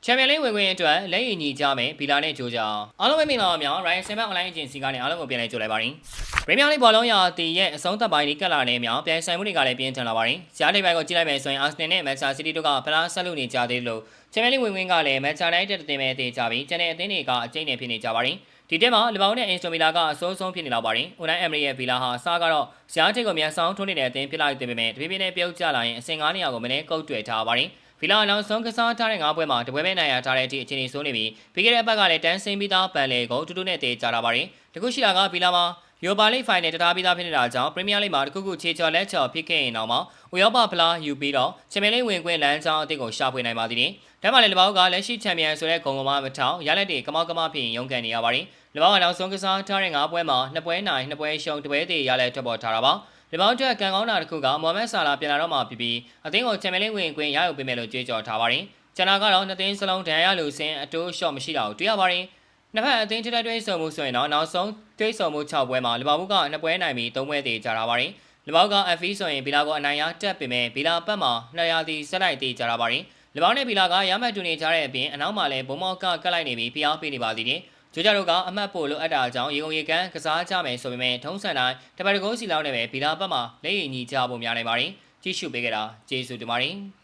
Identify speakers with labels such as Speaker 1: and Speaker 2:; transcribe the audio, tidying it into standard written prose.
Speaker 1: ချန်ပီယံလိဝင်ခွင့်အတွက်လက်ရည်ညီကြမယ်ဗီလာနဲ့ဂျိုးကြောင့်အားလုံးပဲမင်္ဂလာပါများ Ryan Simon Online Agency ကနေအားလုံးကိုပြန်လည်ကြိုလိုက်ပါရစေ။ပရီးမီးယားလိဘောလုံးရာသီရဲ့အဆုံးသတ်ပိုင်းဒီကက်လာနေမြောင်ပြန်ဆိုင်မှုတွေကလည်းပြင်းထန်လာပါတယ်။ဇာတ်လိပိုင်းကိုကြည့်လိုက်မယ်ဆိုရင်အာဆင်နယ်နဲ့မန်ချက်စတာစီးတီးတို့ကဖလားဆက်လုပ်နေကြသေးလို့ချန်ပီယံလိဝင်ခွင့်ကလည်းမန်ချက်ယူနိုက်တက်တင်မဲ့တင်ကြပြီးကျန်တဲ့အသင်းတွေကအကျိတ်နဲ့ဖြစ်နေကြပါတယ်။ဒီတက်မှာလီဗာပူးနဲ့အင်စတိုမီလာကအစိုးဆုံးဖြစ်နေလောက်ပါတယ်။ဦးနိုင်အမ်ရီရဲ့ဗီလာဟာစားကတော့ဇာတ်ထိပ်ကိုမြန်ဆောင်ထိုးနေတဲ့အသင်းဖြစ်လိုက်တဲ့ပေမဲ့တဖြည်းဖြည်းနဲ့ပြုတ်ကျလာရင်အဆင့်9နေရာကိုမနေ့ကုတ်တွေ့ထားပါတယ်။ဗီလာနောက်ဆုံးကစားထားတဲ့9ပွဲမှာတပွဲပဲနိုင်ရထားတဲ့အထိအခြေအနေဆိုးနေပြီးပြီးခဲ့တဲ့အပတ်ကလည်းတန်းဆင်းပြီးသားပန်လေကိုတူတူနဲ့တေးကြတာပါတယ်။တခုရှိတာကဗီလာမှာယူပါလိဖိုင်နယ်တထားပြီးသားဖြစ်နေတာကြောင့်ပရီးမီးယားလိမှာတခုခုခြေချော်လက်ချော်ဖြစ်ခဲ့ရင်တော့မှဥရောပဖလားယူပြီးတော့ချန်ပီယံလိဝင်ခွင့်လမ်းကြောင်းအသစ်ကိုရှာဖွေနိုင်ပါသေးတယ်။ဒါမှလည်းလီဗာပူးကလက်ရှိချန်ပီယံဆိုတဲ့ဂုဏ်ကမထောင်ရလက်တွေကမောက်ကမဖြစ်ရင်ရုန်းကန်နေရပါတယ်။လီဗာပူးကနောက်ဆုံးကစားထားတဲ့9ပွဲမှာ2ပွဲနိုင်2ပွဲရှုံး2ပွဲတေးရလက်ထွက်ပေါ်ထားတာပါ။လီဗာပူးအတွက်ကန်ကောင်းတာတစ်ခုကမိုဟာမက်ဆာလာပြန်လာတော့မှဖြစ်ပြီးအသင်းကိုချန်ပီယံလိဝင်ခွင့်ရယူပေးမယ်လို့ကြွေးကြော်ထားပါတယ်။ကျန်တာကတော့နှစ်သင်းစလုံးဒဏ်ရာလူစင်အတိုးရှော့မရှိတာကိုတွေ့ရပါတယ်။နှစ်ဖက်အသင်းထိတဲ့တွဲဆုံမှုဆိုရင်တော့နောက်ဆုံးတွဲဆုံမှု6ပွဲမှာလီဗာပူးက2ပွဲနိုင်ပြီး3ပွဲသေးကြတာပါတယ်။လီဗာပူးက FV ဆိုရင်ဗီလာကိုအနိုင်ရတက်ပေမဲ့ဗီလာပတ်မှာ200တီဆက်လိုက်သေးကြတာပါတယ်။လီဗာပူးနဲ့ဗီလာကရမှတ်တူနေကြတဲ့အပြင်အနောက်မှာလည်းဘုံမောက်ကကတ်လိုက်နေပြီးဖိအားပေးနေပါသေးတယ်။ဂျိုဂျာတို့ကအမှတ်ပို့လို့အပ်တာကြောင့်ရေကုန်ရေကန်ကစားကြမယ်ဆိုပေမဲ့ထုံးစံတိုင်းတပတ်တကုန်းစီလောက်နဲ့ပဲဗီလာပတ်မှာလက်ရည်ညီကြဖို့များနေပါတယ်။ကြည့်ရှုပေးကြတာကျေးဇူးတင်ပါတယ်။